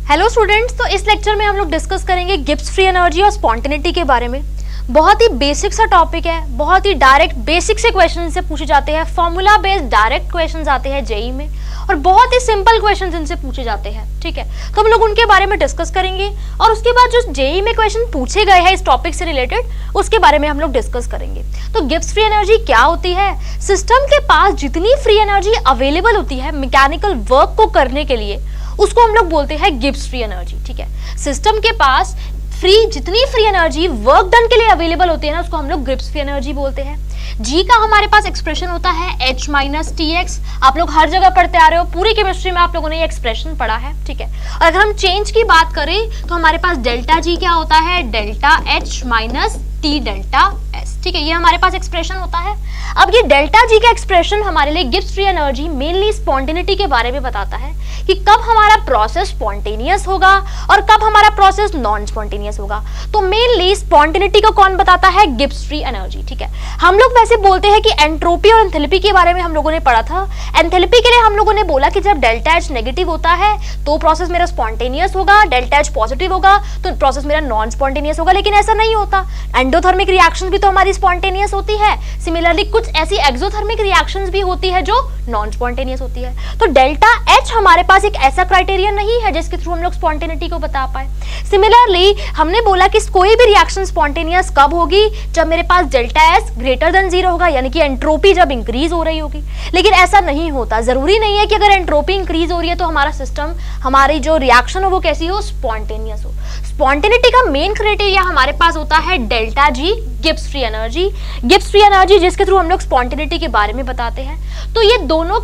Hello students, तो इस lecture में हम लोग डिस्कस करेंगे गिब्स फ्री एनर्जी और स्पॉन्टेनिटी के बारे में। बहुत ही बेसिक सा टॉपिक है, बहुत ही डायरेक्ट बेसिक से क्वेश्चन से पूछे जाते हैं, फॉर्मूला बेस्ड डायरेक्ट क्वेश्चंस आते हैं जेई में और बहुत ही सिंपल क्वेश्चंस इनसे पूछे जाते हैं। ठीक है, तो हम लोग उनके बारे में डिस्कस करेंगे और उसके बाद जो जेई में क्वेश्चन पूछे गए हैं इस टॉपिक से रिलेटेड उसके बारे में हम लोग डिस्कस करेंगे। तो गिब्स फ्री एनर्जी क्या होती है? सिस्टम के पास जितनी फ्री एनर्जी अवेलेबल होती है मैकेनिकल वर्क को करने के लिए उसको हम लोग बोलते हैं गिब्स फ्री एनर्जी। ठीक है, सिस्टम के पास जितनी फ्री एनर्जी वर्क डन के लिए अवेलेबल होती है ना उसको हम लोग गिब्स फ्री एनर्जी बोलते हैं। जी का हमारे पास एक्सप्रेशन होता है H माइनस TX। आप लोग हर जगह पढ़ते आ रहे हो, पूरी केमिस्ट्री में आप लोगों ने ये एक्सप्रेशन पढ़ा है। ठीक है, और अगर हम चेंज की बात करें तो हमारे पास डेल्टा जी क्या होता है? Delta H minus T delta S। ठीक है, ये हमारे पास एक्सप्रेशन होता है। अब ये डेल्टा जी का एक्सप्रेशन हमारे लिए Gibbs free energy mainly spontaneity के बारे में बताता है कि कब हमारा प्रोसेस स्पॉन्टेनियस होगा और कब हमारा प्रोसेस नॉन स्पॉन्टेनियस होगा। तो मेनली स्पॉन्टेनिटी को कौन बताता है? Gibbs free energy. ठीक है, हम लोग वैसे बोलते हैं कि एंट्रोपी और एंथैल्पी के बारे में हम लोगों ने पढ़ा था। एंथैल्पी के लिए हम लोगों ने बोला कि जब डेल्टा H नेगेटिव होता है तो प्रोसेस मेरा स्पॉन्टेनियस होगा, डेल्टा H पॉजिटिव होगा तो प्रोसेस मेरा नॉन स्पॉन्टेनियस होगा। लेकिन ऐसा नहीं होता, एंडोथर्मिक रिएक्शन भी तो हमारी स्पॉन्टेनियस होती है। सिमिलरली कुछ ऐसी एक्सोथर्मिक रिएक्शंस भी होती है जो नॉन स्पॉन्टेनियस होती है। तो डेल्टा H हमारे पास एक ऐसा क्राइटेरिया नहीं है जिसके थ्रू हम लोग स्पॉन्टेनिटी को बता पाए। सिमिलरली हमने बोला कि कोई भी रिएक्शन स्पॉन्टेनियस कब होगी? जब मेरे पास डेल्टा S ग्रेटर देन 0 होगा, यानी कि एंट्रोपी जब इंक्रीज हो रही होगी। लेकिन ऐसा नहीं होता, जरूरी नहीं है कि अगर एंट्रोपी इंक्रीज हो रही है तो हमारा सिस्टम, हमारी जो रिएक्शन हो वो कैसी हो? स्पॉन्टेनियस हो। स्पॉन्टेनिटी का मेन क्राइटेरिया हमारे पास होता है डेल्टा जी, Gibbs free energy. Gibbs free energy जिसके थ्रू हम लोग स्पॉन्टेनिटी के बारे में बताते हैं। तो ये दोनों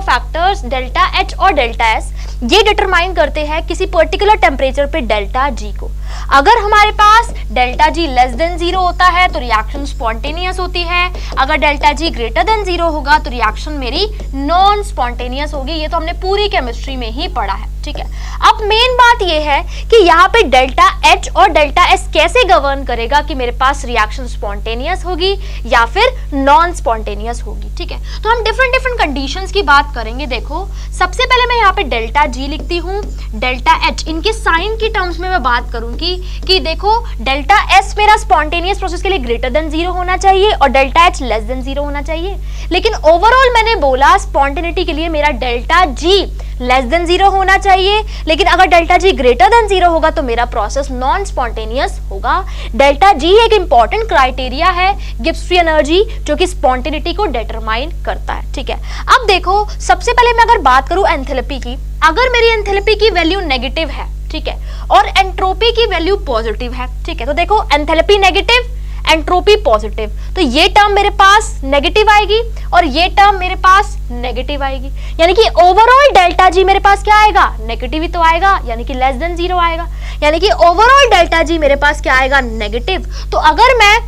फैक्टर्स डेल्टा H और डेल्टा S ये डिटरमाइन करते हैं किसी पर्टिकुलर टेम्परेचर पे डेल्टा G को। अगर हमारे पास डेल्टा G लेस देन 0 होता है तो रिएक्शन स्पॉन्टेनियस होती है। अगर डेल्टा G ग्रेटर देन 0 होगा तो रिएक्शन मेरी नॉन स्पॉन्टेनियस होगी। ये तो हमने पूरी केमिस्ट्री में ही पढ़ा है। ठीक है, अब मेन बात ये है कि यहाँ पे डेल्टा H और डेल्टा S कैसे गवर्न करेगा कि मेरे पास रिएक्शन स्पॉन्टेनियस होगी या फिर नॉन स्पॉन्टेनियस होगी। ठीक है, तो हम डिफरेंट कंडीशंस की बात करेंगे। देखो, सबसे पहले मैं यहाँ पे डेल्टा G लिखती हूँ, डेल्टा H इनके साइन की टर्म्स में मैं बात करूंगी कि देखो डेल्टा S मेरा स्पॉन्टेनियस प्रोसेस के लिए ग्रेटर देन 0 होना चाहिए और डेल्टा H लेस देन 0 होना चाहिए। लेकिन ओवरऑल मैंने बोला स्पॉन्टेनिटी के लिए मेरा डेल्टा G लेस देन 0 होना चाहिए। लेकिन अगर डेल्टा G ग्रेटर देन 0 होगा तो मेरा प्रोसेस नॉन स्पॉन्टेनियस होगा। डेल्टा G एक इंपॉर्टेंट क्राइटेरिया है गिब्स फ्री एनर्जी जो कि स्पॉन्टेनिटी को डिटरमाइन करता है। ठीक है, अब देखो, सबसे पहले मैं अगर बात करूं एंथैल्पी की, अगर मेरी एंथैल्पी की वैल्यू नेगेटिव है, ठीक है, और एंट्रोपी की वैल्यू पॉजिटिव है, ठीक है, तो देखो एंथैल्पी नेगेटिव, एंट्रोपी पॉजिटिव, तो ये टर्म मेरे पास नेगेटिव आएगी और ये टर्म मेरे पास नेगेटिव आएगी। यानी कि ओवरऑल डेल्टा जी मेरे पास क्या आएगा? नेगेटिव ही तो आएगा, यानी कि लेस देन 0 आएगा। यानी कि ओवरऑल डेल्टा जी मेरे पास क्या आएगा? नेगेटिव। तो अगर मैं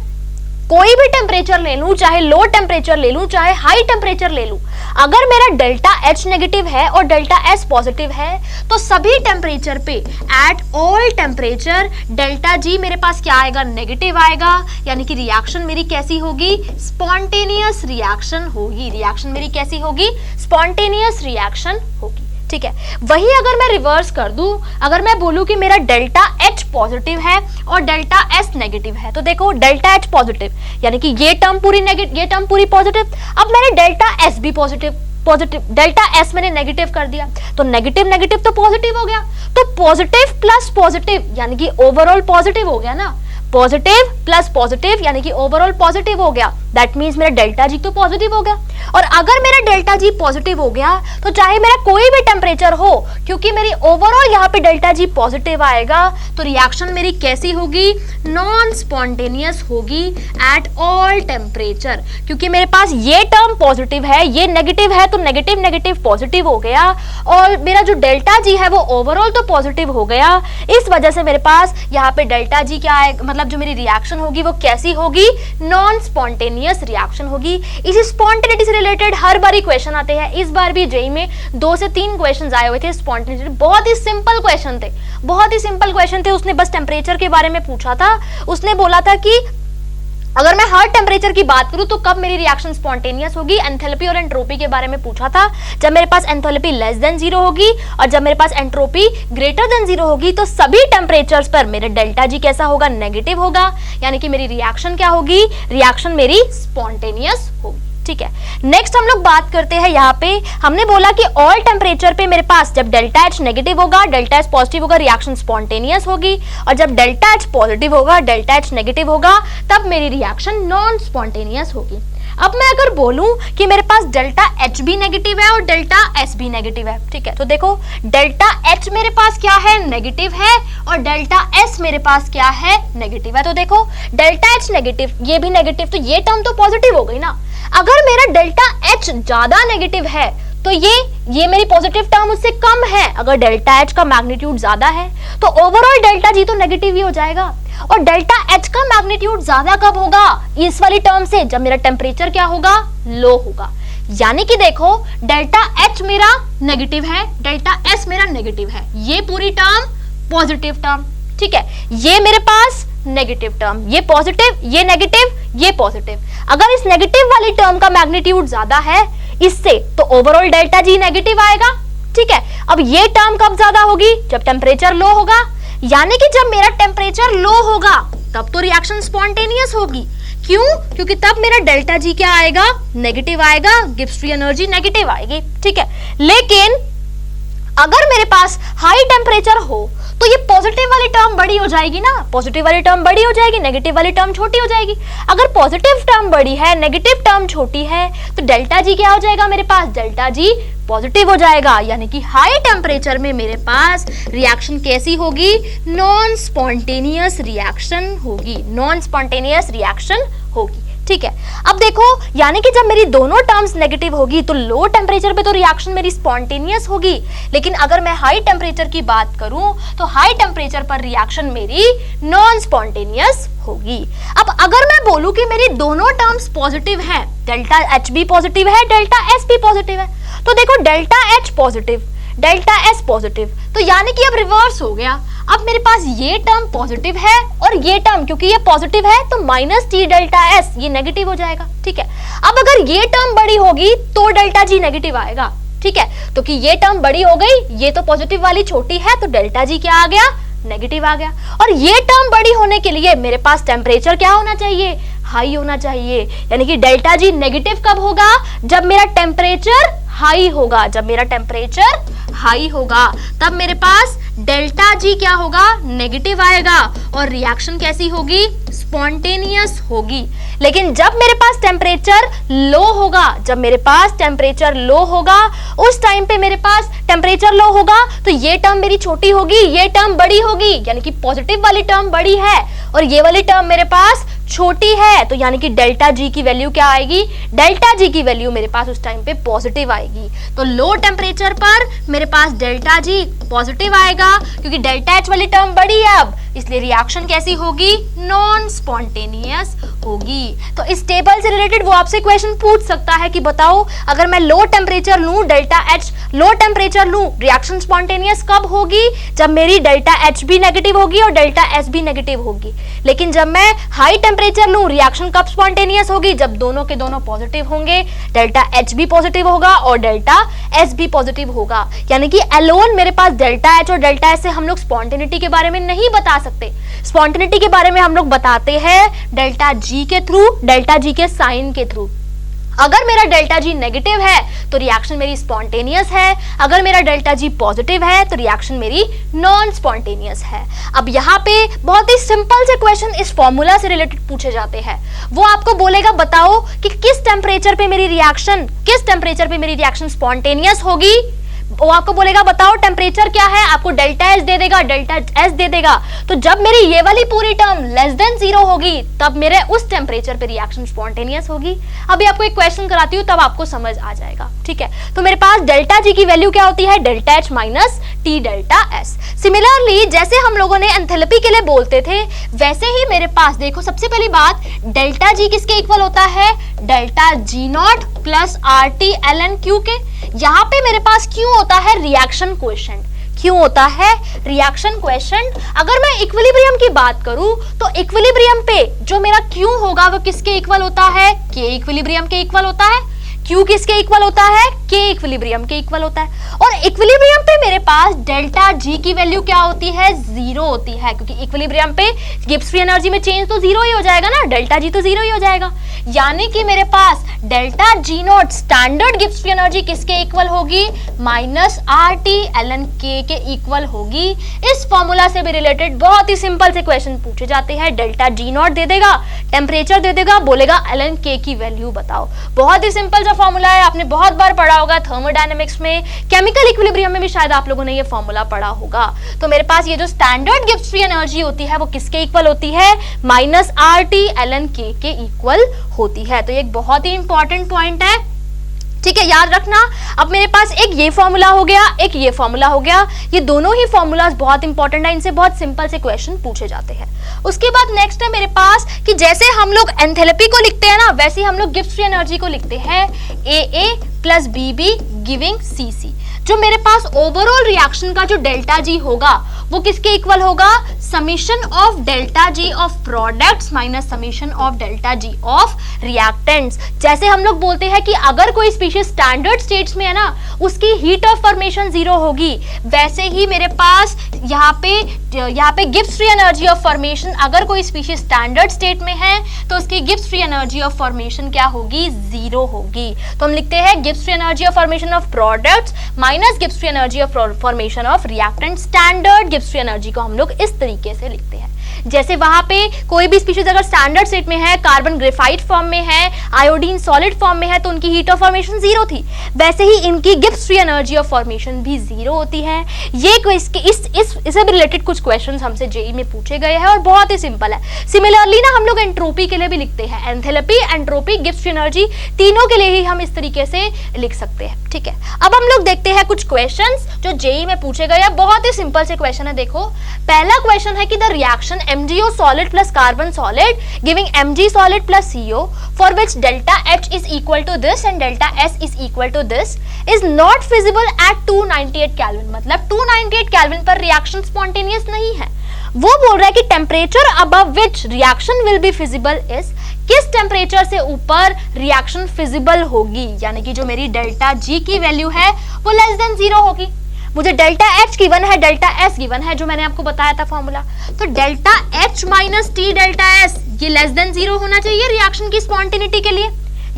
कोई भी टेम्परेचर ले लूं, चाहे लो टेम्परेचर ले लूं चाहे हाई टेम्परेचर ले लूं, अगर मेरा डेल्टा H नेगेटिव है और डेल्टा S पॉजिटिव है तो सभी टेम्परेचर पे at all temperature delta G मेरे पास क्या आएगा? नेगेटिव आएगा। यानी कि रिएक्शन मेरी कैसी होगी? स्पॉन्टेनियस रिएक्शन होगी। रिएक्शन मेरी कैसी होगी? स्पॉन्टेनियस रिएक्शन होगी। ठीक है, वही अगर मैं रिवर्स कर दूं, अगर मैं बोलूं कि मेरा डेल्टा H पॉजिटिव है और डेल्टा S नेगेटिव है, तो देखो डेल्टा H पॉजिटिव यानी कि ये टर्म पूरी पॉजिटिव। अब मैंने डेल्टा S भी पॉजिटिव डेल्टा S मैंने नेगेटिव कर दिया तो नेगेटिव तो पॉजिटिव हो गया। तो पॉजिटिव प्लस पॉजिटिव यानी कि ओवरऑल पॉजिटिव हो गया ना। पॉजिटिव प्लस पॉजिटिव यानी कि ओवरऑल पॉजिटिव हो गया। दैट मींस मेरा डेल्टा जी तो पॉजिटिव हो गया। और अगर मेरा डेल्टा जी पॉजिटिव हो गया तो चाहे मेरा कोई भी टेम्परेचर हो, क्योंकि मेरी ओवरऑल यहाँ पे डेल्टा जी पॉजिटिव आएगा तो रिएक्शन मेरी कैसी होगी? नॉन स्पॉन्टेनियस होगी एट ऑल टेम्परेचर। क्योंकि मेरे पास ये टर्म पॉजिटिव है, ये नेगेटिव है, तो नेगेटिव पॉजिटिव हो गया और मेरा जो डेल्टा जी है वो ओवरऑल तो पॉजिटिव हो गया। इस वजह से मेरे पास यहाँ पे डेल्टा जी क्या है, मतलब जो मेरी रिएक्शन होगी वो कैसी होगी? नॉन स्पॉन्टेनियस रिएक्शन होगी। इसी स्पॉन्टेनिटी से रिलेटेड हर बार क्वेश्चन आते हैं। इस बार भी जेई में 2 से 3 क्वेश्चन आए हुए थे स्पॉन्टेनिटी। बहुत ही सिंपल क्वेश्चन थे, उसने बस टेम्परेचर के बारे में पूछा था। उसने बोला था कि अगर मैं हर टेम्परेचर की बात करूं तो कब मेरी रिएक्शन स्पॉन्टेनियस होगी, एंथैल्पी और एंट्रोपी के बारे में पूछा था, जब मेरे पास एंथैल्पी लेस देन 0 होगी और जब मेरे पास एंट्रोपी ग्रेटर देन 0 होगी, तो सभी टेम्परेचर्स पर मेरे डेल्टा जी कैसा होगा, नेगेटिव होगा, यानी कि मेरी रिएक्शन क्या होगी, रिएक्शन मेरी स्पॉन्टेनियस होगी। ठीक है, नेक्स्ट हम लोग बात करते हैं, यहाँ पे हमने बोला कि ऑल टेम्परेचर पे मेरे पास जब डेल्टा एच नेगेटिव होगा, डेल्टा एच पॉजिटिव होगा, रिएक्शन स्पॉन्टेनियस होगी, और जब डेल्टा एच पॉजिटिव होगा, डेल्टा एच नेगेटिव होगा, तब मेरी रिएक्शन नॉन स्पॉन्टेनियस होगी। अब मैं अगर बोलूं कि मेरे पास डेल्टा एच भी नेगेटिव है और डेल्टा एस भी नेगेटिव है, ठीक है, तो देखो डेल्टा एच मेरे पास क्या है, नेगेटिव है, और डेल्टा एस मेरे पास क्या है, नेगेटिव है। तो देखो डेल्टा एच नेगेटिव, ये भी नेगेटिव, तो ये टर्म तो पॉजिटिव हो गई ना। अगर मेरा डेल्टा एच ज्यादा नेगेटिव है तो ये मेरी पॉजिटिव टर्म उससे कम है। अगर डेल्टा एच का मैग्नीट्यूड ज्यादा है तो ओवरऑल डेल्टा जी तो नेगेटिव ही हो जाएगा। और डेल्टा एच का मैग्नीट्यूड ज्यादा कब होगा, इस वाली टर्म से, जब मेरा टेम्परेचर क्या होगा, लो होगा। यानी कि देखो डेल्टा एच मेरा नेगेटिव है, डेल्टा एस मेरा नेगेटिव है, ये पूरी टर्म पॉजिटिव टर्म, ठीक है, ये मेरे पास नेगेटिव टर्म, ये पॉजिटिव, ये नेगेटिव, ये पॉजिटिव। अगर इस नेगेटिव वाली टर्म का मैग्नीट्यूड ज्यादा है इससे, तो ओवरऑल डेल्टा जी नेगेटिव आएगा। ठीक है, अब ये टर्म कब ज्यादा होगी, जब टेम्परेचर लो होगा। यानी कि जब मेरा टेम्परेचर लो होगा तब तो रिएक्शन स्पॉन्टेनियस होगी। क्यों? क्योंकि तब मेरा डेल्टा जी क्या आएगा, नेगेटिव आएगा, गिब्स फ्री एनर्जी नेगेटिव आएगी। ठीक है, लेकिन अगर मेरे पास हाई टेम्परेचर हो तो ये पॉजिटिव वाली टर्म बड़ी हो जाएगी ना, पॉजिटिव वाली टर्म बड़ी हो जाएगी, नेगेटिव वाली टर्म छोटी हो जाएगी। अगर पॉजिटिव टर्म बड़ी है, नेगेटिव टर्म छोटी है, तो डेल्टा जी क्या हो जाएगा मेरे पास, डेल्टा जी पॉजिटिव हो जाएगा। यानी कि हाई टेम्परेचर में मेरे पास रिएक्शन कैसी होगी, नॉन स्पॉन्टेनियस रिएक्शन होगी, नॉन स्पॉन्टेनियस रिएक्शन होगी। ठीक है, अब देखो यानी कि जब मेरी दोनों टर्म्स नेगेटिव होगी तो लो टेम्परेचर पे तो रिएक्शन मेरी स्पॉन्टेनियस होगी, लेकिन अगर मैं हाई टेम्परेचर की बात करूं तो हाई टेम्परेचर पर रिएक्शन मेरी नॉन स्पॉन्टेनियस होगी। अब अगर मैं बोलूं कि मेरी दोनों टर्म्स पॉजिटिव है, डेल्टा एच भी पॉजिटिव है, डेल्टा एस भी पॉजिटिव है, तो देखो delta H positive, delta S positive, तो यानी कि अब रिवर्स हो गया। अब मेरे पास ये टर्म पॉजिटिव है और ये टर्म, क्योंकि ये पॉजिटिव है तो माइनस टी डेल्टा एस ये नेगेटिव हो जाएगा। ठीक है, अब अगर ये टर्म बड़ी होगी तो डेल्टा जी नेगेटिव आएगा। ठीक है, तो कि ये टर्म बड़ी हो गई, ये तो पॉजिटिव वाली छोटी है, तो डेल्टा जी क्या आ गया, नेगेटिव आ गया। और ये टर्म बड़ी होने के लिए मेरे पास टेम्परेचर क्या होना चाहिए, हाई होना चाहिए। यानी कि डेल्टा जी नेगेटिव कब होगा, जब मेरा टेम्परेचर हाई होगा, जब मेरा टेम्परेचर हाई होगा तब मेरे पास डेल्टा जी क्या होगा, नेगेटिव आएगा और रिएक्शन कैसी होगी, स्पॉन्टेनियस होगी। लेकिन जब मेरे पास टेम्परेचर लो होगा, जब मेरे पास टेम्परेचर लो होगा, उस टाइम पे मेरे पास टेम्परेचर लो होगा तो ये टर्म मेरी छोटी होगी, ये टर्म बड़ी होगी, यानी कि पॉजिटिव वाली टर्म बड़ी है और ये वाली टर्म मेरे पास छोटी है, तो यानी कि डेल्टा जी की वैल्यू क्या आएगी, डेल्टा जी की वैल्यू मेरे पास उस टाइम पे पॉजिटिव आएगी। तो लो टेम्परेचर पर मेरे पास डेल्टा जी पॉजिटिव आएगा क्योंकि डेल्टा एच वाली टर्म बड़ी है अब, इसलिए रिएक्शन कैसी होगी, नॉन स्पॉन्टेनियस होगी। तो इस टेबल से रिलेटेड वो आपसे क्वेश्चन पूछ सकता है कि बताओ अगर मैं लो टेम्परेचर लूं, डेल्टा एच लो टेम्परेचर लूं, रिएक्शन स्पॉन्टेनियस कब होगी, जब मेरी डेल्टा एच भी नेगेटिव होगी और डेल्टा एस भी नेगेटिव होगी। लेकिन जब मैं हाई टेम्परेचर लूं, रिएक्शन कब स्पॉन्टेनियस होगी, जब दोनों के दोनों पॉजिटिव होंगे, डेल्टा एच भी पॉजिटिव होगा और डेल्टा एस भी पॉजिटिव होगा। यानी कि अलोन मेरे पास डेल्टा एच और डेल्टा एस से हम लोग स्पॉन्टेनिटी के बारे में नहीं बता सकते। स्पॉन्टेनिटी के बारे में हम लोग बताते हैं डेल्टा जी के थ्रू, डेल्टा जी के साइन के थ्रू। अगर मेरा डेल्टा जी नेगेटिव है तो रिएक्शन मेरी स्पॉन्टेनियस है, अगर मेरा डेल्टा जी पॉजिटिव है तो रिएक्शन मेरी नॉन स्पॉन्टेनियस है। अब यहाँ पे बहुत ही सिंपल से क्वेश्चन इस फॉर्मूला से रिलेटेड पूछे जाते हैं। वो आपको बोलेगा बताओ कि किस टेम्परेचर पे मेरी रिएक्शन स्पॉन्टेनियस होगी। वो आपको बोलेगा बताओ टेम्परेचर क्या है, आपको डेल्टा एच दे देगा, डेल्टा एस दे देगा। तो जब मेरी ये वाली पूरी टर्म लेस देन 0 होगी तब मेरे उस टेम्परेचर पे रिएक्शन स्पॉन्टेनियस होगी। अभी आपको एक क्वेश्चन कराती हूँ तब आपको समझ आ जाएगा। ठीक है, तो मेरे पास डेल्टा जी की वैल्यू क्या होती है, delta H minus T delta S. Similarly जैसे हम लोगों ने एंथैल्पी के लिए बोलते थे वैसे ही मेरे पास देखो सबसे पहली बात डेल्टा जी किसके इक्वल होता है, delta G naught plus R T L N Q K. यहाँ पे मेरे पास क्यू होता है रिएक्शन कोएफिशिएंट। क्यों होता है रिएक्शन क्वेश्चन। अगर मैं इक्विलिब्रियम की बात करूं तो इक्विलिब्रियम पे जो मेरा Q होगा वो किसके इक्वल होता है, K इक्विलिब्रियम के इक्वल होता है। Q किसके इक्वल होता है, K इक्विलिब्रियम के इक्वल होता है। और इक्विलिब्रियम पे मेरे पास डेल्टा G की वैल्यू क्या होती है, 0 होती है, क्योंकि इक्विलिब्रियम पे गिब्स फ्री एनर्जी में चेंज तो 0 ही हो जाएगा ना, डेल्टा G तो 0 ही हो जाएगा। यानी कि मेरे पास delta G not standard Gibbs free energy किसके इक्वल होगी, माइनस RT ln K के इक्वल होगी। इस फॉर्मूला से भी रिलेटेड बहुत ही सिंपल से क्वेश्चन पूछे जाते हैं। डेल्टा G नॉट दे देगा, टेम्परेचर दे देगा, बोलेगा ln K की वैल्यू बताओ। बहुत ही सिंपल सा फॉर्मूला है, आपने बहुत बार पढ़ा होगा थर्मोडायनेमिक्स में, केमिकल इक्विलिब्रियम में भी शायद आप लोगों ने ये फॉर्मूला पढ़ा होगा। तो मेरे पास ये जो स्टैंडर्ड गिब्स फ्री एनर्जी होती है वो किसके इक्वल होती है, माइनस RT ln K के इक्वल होती है। तो ये एक बहुत ही इंपॉर्टेंट पॉइंट है, ठीक है, याद रखना। अब मेरे पास एक ये फॉर्मूला हो गया, एक ये फॉर्मूला हो गया, ये दोनों ही फॉर्मूलाज बहुत इंपॉर्टेंट है, इनसे बहुत सिंपल से क्वेश्चन पूछे जाते हैं। उसके बाद नेक्स्ट है मेरे पास कि जैसे हम लोग एंथैल्पी को लिखते हैं ना, वैसे ही हम लोग गिब्स फ्री एनर्जी को लिखते हैं AA plus BB giving CC। जो मेरे पास ओवरऑल रिएक्शन का जो डेल्टा G होगा वो किसके इक्वल होगा, summation of delta G of products minus summation of delta G of reactants. जैसे हम लोग बोलते हैं कि अगर कोई स्पीशीज स्टैंडर्ड स्टेट्स में है ना, उसकी हीट ऑफ फॉर्मेशन 0 होगी, वैसे ही मेरे पास यहाँ पे Gibbs free energy of formation, अगर कोई स्पीशीज स्टैंडर्ड स्टेट में है तो उसकी Gibbs free energy of formation क्या होगी, 0 होगी। तो हम लिखते हैं Gibbs free energy of formation of products minus Gibbs free energy of formation of reactant. Standard Gibbs free energy को हम लोग इस तरीके से लिखते हैं। जैसे वहां पे कोई भी स्पीशीज अगर स्टैंडर्ड स्टेट में है, कार्बन ग्रेफाइट फॉर्म में है, आयोडीन सॉलिड फॉर्म में है, तो उनकी हीट ऑफ फॉर्मेशन 0 थी, वैसे ही इनकी Gibbs free energy of formation भी 0 होती है। ये इससे भी रिलेटेड कुछ क्वेश्चंस हमसे जेईई में पूछे गए हैं और बहुत ही सिंपल है। सिमिलरली ना हम लोग एंट्रोपी के लिए भी लिखते हैं, enthalpy, entropy, Gibbs free energy, तीनों के लिए ही हम इस तरीके से लिख सकते हैं, ठीक है। अब हम लोग देखते हैं कुछ क्वेश्चंस जो जेईई में पूछे गए हैं, बहुत ही सिंपल से क्वेश्चन है। देखो, पहला क्वेश्चन है कि the reaction MgO solid plus carbon solid giving Mg solid plus CO for which delta H is equal to this and delta S is equal to this is not feasible at 298 Kelvin। मतलब 298 Kelvin पर reaction spontaneous नहीं है। वो बोल रहा है कि temperature above which reaction will be feasible is, किस टेम्परेचर से ऊपर रिएक्शन फिजिबल होगी, यानी कि जो मेरी डेल्टा G की वैल्यू है वो लेस देन 0 होगी। मुझे डेल्टा H गिवन है, डेल्टा S गिवन है, जो मैंने आपको बताया था फॉर्मूला। तो delta H minus T delta S ये लेस देन 0 होना चाहिए रिएक्शन की स्पॉन्टेनिटी के लिए,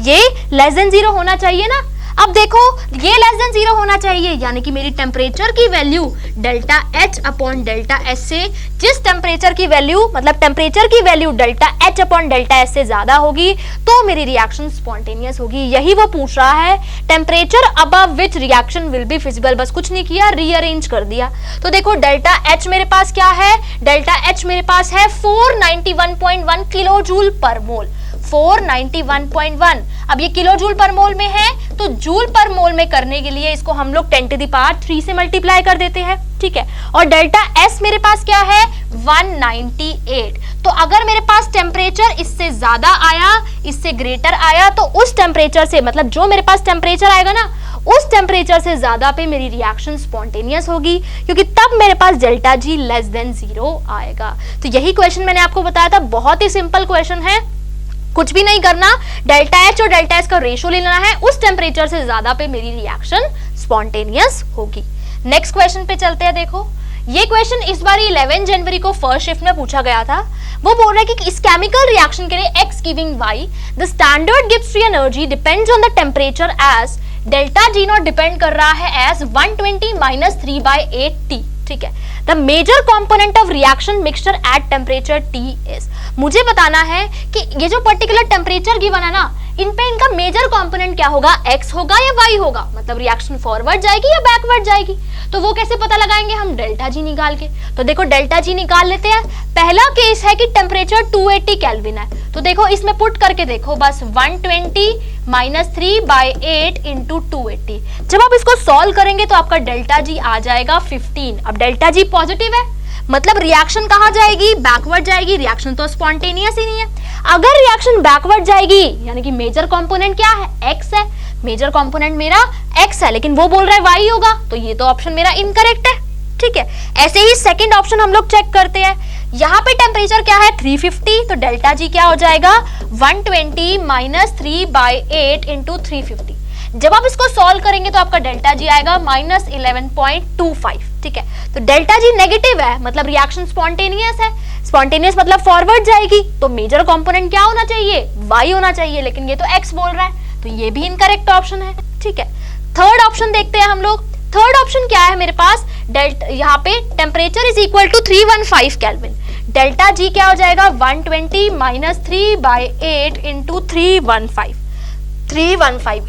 ये लेस देन 0 होना चाहिए ना। अब देखो, ये लेस देन 0 होना चाहिए, यानी कि मेरी टेम्परेचर की value delta H upon delta S से, जिस टेम्परेचर की वैल्यू मतलब टेम्परेचर की value delta H upon delta S से ज्यादा होगी तो मेरी रिएक्शन स्पॉन्टेनियस होगी। यही वो पूछ रहा है, temperature above which reaction will be feasible. बस कुछ नहीं किया, रीअरेंज कर दिया। तो देखो डेल्टा H मेरे पास क्या है, डेल्टा H मेरे पास है 491.1 किलो जूल पर मोल, 491.1। अब ये किलो जूल पर मोल में है तो जूल पर मोल में करने के लिए इसको हम लोग 10 to the power 3 से मल्टीप्लाई कर देते हैं, ठीक है। और डेल्टा S मेरे पास क्या है, 198। तो अगर मेरे पास टेम्परेचर इससे ज्यादा आया, इससे ग्रेटर आया, तो उस टेम्परेचर से मतलब जो मेरे पास टेम्परेचर आएगा ना, उस टेम्परेचर से ज्यादा पे मेरी रिएक्शन स्पॉन्टेनियस होगी, क्योंकि तब मेरे पास डेल्टा G लेस देन 0 आएगा। तो यही क्वेश्चन मैंने आपको बताया था, बहुत ही सिंपल क्वेश्चन है, कुछ भी नहीं करना, डेल्टा H और डेल्टा S का रेशियो लेना है, उस टेम्परेचर से ज्यादा पे मेरी रिएक्शन स्पॉन्टेनियस होगी। नेक्स्ट क्वेश्चन पे चलते हैं। देखो, ये क्वेश्चन इस बार 11 जनवरी को फर्स्ट शिफ्ट में पूछा गया था। वो बोल रहा है कि इस केमिकल रिएक्शन के लिए X giving Y the standard Gibbs free energy depends on the temperature as delta G naught depend कर रहा है एज 120 माइनस 3/8T, ठीक है। The major component of reaction mixture at temperature T is. मुझे बताना है कि ये जो पर्टिकुलर टेम्परेचर गिवन है ना, इन पे इनका मेजर कंपोनेंट क्या होगा, X होगा या Y होगा, मतलब रिएक्शन फॉरवर्ड जाएगी या बैकवर्ड जाएगी। तो वो कैसे पता लगाएंगे हम, डेल्टा G निकाल के। तो देखो डेल्टा G निकाल लेते हैं। पहला केस है कि टेम्परेचर 280 केल्विन है, तो देखो इसमें पुट करके देखो, बस 120 माइनस 3/8 इंटू 280। जब आप इसको सॉल्व करेंगे तो आपका डेल्टा G आ जाएगा 15। अब डेल्टा G पॉजिटिव है, मतलब रिएक्शन कहाँ जाएगी, बैकवर्ड जाएगी, रिएक्शन तो स्पॉन्टेनियस ही नहीं है। अगर रिएक्शन बैकवर्ड जाएगी यानी कि मेजर कंपोनेंट क्या है, X है, मेजर कंपोनेंट मेरा X है, लेकिन वो बोल रहा है Y होगा, तो ये तो ऑप्शन मेरा इनकरेक्ट है, ठीक है। ऐसे ही सेकंड ऑप्शन हम लोग चेक करते हैं। यहाँ पे टेम्परेचर क्या है 350, तो डेल्टा जी क्या हो जाएगा 120 माइनस 3/8 इंटू 350। जब आप इसको सॉल्व करेंगे तो आपका डेल्टा जी आएगा -11.25, ठीक है। तो डेल्टा जी नेगेटिव है, मतलब रिएक्शन स्पॉन्टेनियस है। स्पॉन्टेनियस मतलब फॉरवर्ड जाएगी, तो मेजर कंपोनेंट क्या होना चाहिए, y होना चाहिए, लेकिन ये तो x बोल रहा है, तो ये भी इनकरेक्ट ऑप्शन है, ठीक है। थर्ड ऑप्शन देखते हैं हम लोग। थर्ड ऑप्शन क्या है मेरे पास, डेल्टा यहाँ पे temperature is equal to 315 kelvin. Delta G क्या हो जाएगा 120 माइनस 3/8 इंटू 315।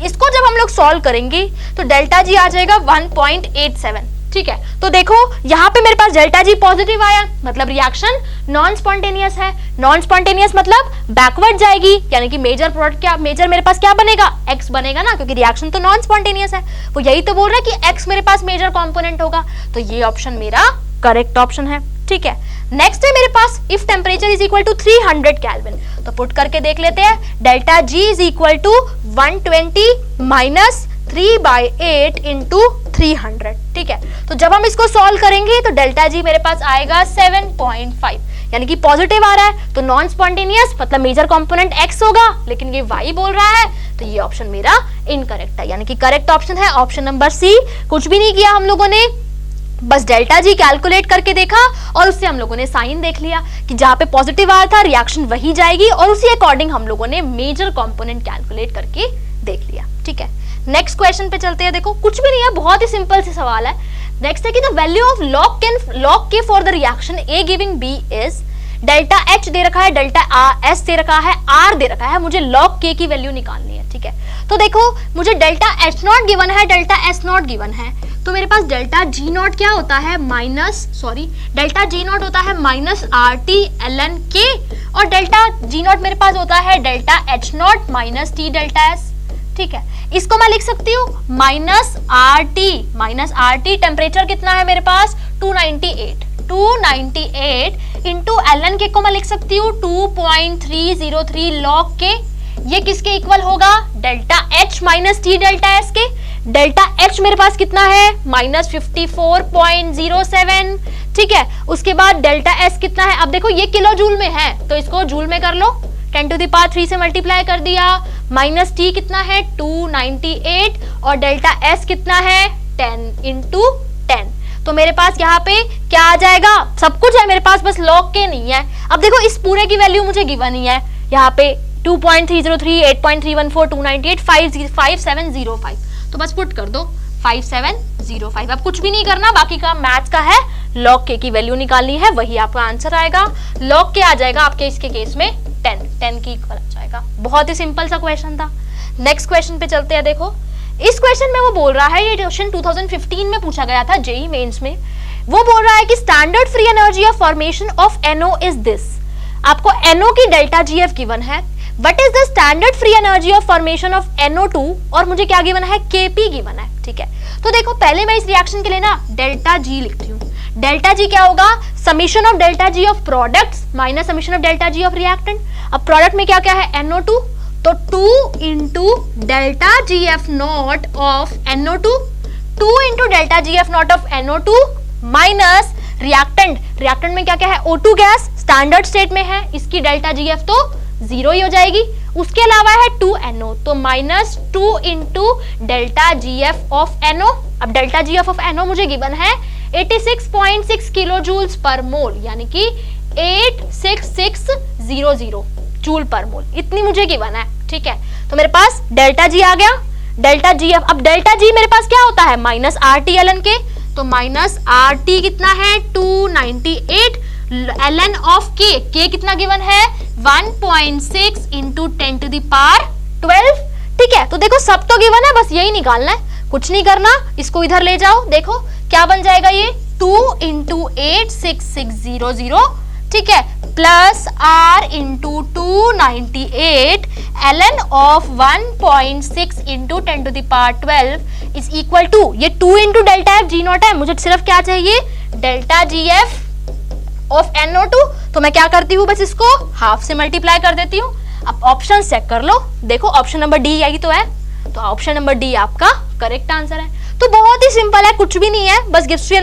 इसको जब हम लोग सॉल्व करेंगे तो डेल्टा जी आ जाएगा 1.87, ठीक है। तो देखो यहाँ पे मेरे पास डेल्टा जी पॉजिटिव आया, मतलब रिएक्शन नॉन स्पॉन्टेनियस है। नॉन स्पॉन्टेनियस मतलब बैकवर्ड जाएगी, यानी कि मेजर प्रोडक्ट क्या, मेजर मेरे पास क्या बनेगा, एक्स बनेगा ना, क्योंकि रिएक्शन तो नॉन स्पॉन्टेनियस है। वो यही तो बोल रहा है कि एक्स मेरे पास मेजर कंपोनेंट होगा, तो ये ऑप्शन मेरा करेक्ट ऑप्शन है, ठीक है। नेक्स्ट है मेरे पास if temperature is equal to 300 kelvin, तो पुट करके देख लेते हैं। Delta G is equal to 120 minus 3/8 into 300, ठीक है। तो जब हम इसको सॉल्व करेंगे तो डेल्टा जी मेरे पास आएगा 7.5, यानी कि पॉजिटिव आ रहा है, तो नॉन स्पॉन्टेनियस मतलब मेजर कंपोनेंट एक्स होगा, लेकिन ये वाई बोल रहा है, तो ये ऑप्शन मेरा इनकरेक्ट है, यानी कि करेक्ट ऑप्शन है ऑप्शन नंबर सी। कुछ भी नहीं किया हम लोगों ने, बस डेल्टा जी कैलकुलेट करके देखा और उससे हम लोगों ने साइन देख लिया कि जहां पे पॉजिटिव आ रहा था रिएक्शन वही जाएगी, और उसी अकॉर्डिंग हम लोगों ने मेजर कंपोनेंट कैलकुलेट करके देख लिया, ठीक है। नेक्स्ट क्वेश्चन पे चलते हैं। देखो कुछ भी नहीं है, बहुत ही सिंपल से सवाल है। नेक्स्ट है कि the value of log k for the reaction A giving B is, delta H दे रखा है, डेल्टा S दे रखा है, R दे रखा है, मुझे log k की वैल्यू निकालनी है, ठीक है। तो देखो मुझे डेल्टा H0 गिवन है, डेल्टा S0 गिवन है, तो मेरे पास डेल्टा G0 क्या होता है डेल्टा G0 होता है -RT ln K, और डेल्टा G0 मेरे पास होता है delta H0 minus T delta S, ठीक है। इसको मैं लिख सकती हूँ -RT टेम्परेचर कितना है मेरे पास 298 इंटू ln K को मैं लिख सकती हूँ 2.303 log K। ये किसके इक्वल होगा, delta H minus T delta S के। डेल्टा H मेरे पास कितना है -54.07, ठीक है। उसके बाद डेल्टा S कितना है, अब देखो ये किलो जूल में है, तो इसको जूल में कर लो, 10⁻³ से मल्टीप्लाई कर दिया, माइनस T कितना है 298, और डेल्टा S कितना है 10 इंटू 10। तो मेरे पास यहाँ पे क्या आ जाएगा, सब कुछ है मेरे पास, बस log k नहीं है। अब देखो इस पूरे की वैल्यू मुझे गिवन ही है, यहाँ पे 2.303, 8.314, 298, 5705, तो बस पुट कर दो 5705। अब कुछ भी नहीं करना, बाकी का मैथ्स का है, log k की वैल्यू निकालनी है, वही आपका आंसर आएगा। log k आ जाएगा आपके इसके केस में 10 की इक्वल आ जाएगा। बहुत ही सिंपल सा क्वेश्चन था। नेक्स्ट क्वेश्चन पे चलते हैं। देखो इस क्वेश्चन में वो बोल रहा है, ये क्वेश्चन 2015 में पूछा गया था जेईई मेंस में। वो बोल रहा है कि standard free energy of formation of NO is this. आपको NO की डेल्टा GF गिवन है, what is the standard free energy of formation of NO2, और मुझे क्या गिवन है Kp गिवन है, ठीक है। तो देखो पहले मैं इस रिएक्शन के लिए ना डेल्टा G लिखती हूँ। डेल्टा G क्या होगा, summation of delta G of products minus summation of delta G of reactant. अब प्रोडक्ट में क्या क्या है NO2, तो 2 into delta GF not of NO2, 2 into delta GF not of NO2 minus reactant में क्या क्या है O2 गैस, स्टैंडर्ड स्टेट में है, इसकी डेल्टा GF तो 0 ही हो जाएगी। उसके अलावा है 2NO, तो minus 2 into delta GF of NO। अब डेल्टा GF ऑफ NO मुझे गिवन है 86.6 किलो जूल्स पर मोल, यानी कि 86600 जूल पर मोल, इतनी मुझे गिवन है, ठीक है। तो मेरे पास डेल्टा G आ गया, डेल्टा GF। अब डेल्टा G मेरे पास क्या होता है -RT ln K, तो -RT कितना है 298 ln ऑफ K कितना गिवन है 1.6 इंटू 10⁻12, ठीक है। तो देखो सब तो गिवन है, बस यही निकालना है, कुछ नहीं करना। इसको इधर ले जाओ, देखो क्या बन जाएगा ये 2 इंटू 86600, ठीक है, plus R into 298 ln of 1.6 into 10⁻12 is equal to, ये 2 इंटू डेल्टा F G0 है, मुझे सिर्फ क्या चाहिए डेल्टा GF ऑफ NO2, तो मैं क्या करती हूँ, बस इसको हाफ से मल्टीप्लाई कर देती हूँ। अब ऑप्शन चेक कर लो, देखो ऑप्शन नंबर डी यही तो है, तो ऑप्शन नंबर डी आपका करेक्ट आंसर है। तो बहुत ही सिंपल है, कुछ भी नहीं है, बस गिब्स फ्री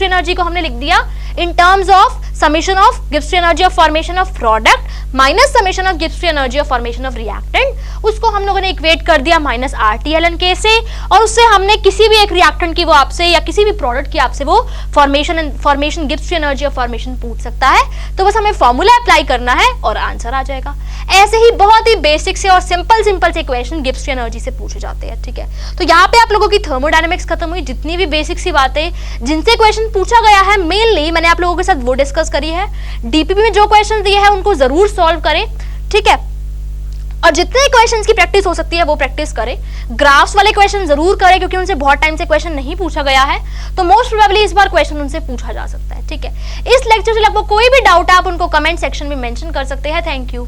एनर्जी को हमने लिख दिया in terms of summation of Gibbs free energy of formation of product minus summation of Gibbs free energy of formation of reactant, उसको हम लोगों ने इक्वेट कर दिया माइनस RT-LN-K से, और उससे हमने किसी भी एक रिएक्टेंट की वो आपसे या किसी भी प्रोडक्ट की आपसे वो formation Gibbs free energy of formation पूछ सकता है, तो बस हमें फॉर्मूला अप्लाई करना है और आंसर आ जाएगा। ऐसे ही बहुत ही बेसिक से और सिंपल से इक्वेशन गिब्स फ्री एनर्जी से पूछे जाते हैं, ठीक है। तो यहाँ पे आप लोगों की थर्मोडायनेमिक्स खत्म हुई, जितनी भी बेसिक सी बातें जिनसे क्वेश्चन पूछा गया है मेनली मैंने आप लोगों के साथ वो डिस्कस करी है। डीपीपी में जो क्वेश्चन दिए हैं उनको जरूर सॉल्व करें, ठीक है, और जितने क्वेश्चंस की प्रैक्टिस हो सकती है वो प्रैक्टिस करें। ग्राफ्स वाले क्वेश्चन जरूर करें क्योंकि उनसे बहुत टाइम से क्वेश्चन नहीं पूछा गया है, तो मोस्ट प्रोबेबली इस बार क्वेश्चन उनसे पूछा जा सकता है, ठीक है। इस लेक्चर से लगभग कोई भी डाउट है आप उनको कमेंट सेक्शन में मेंशन कर सकते हैं। Thank you.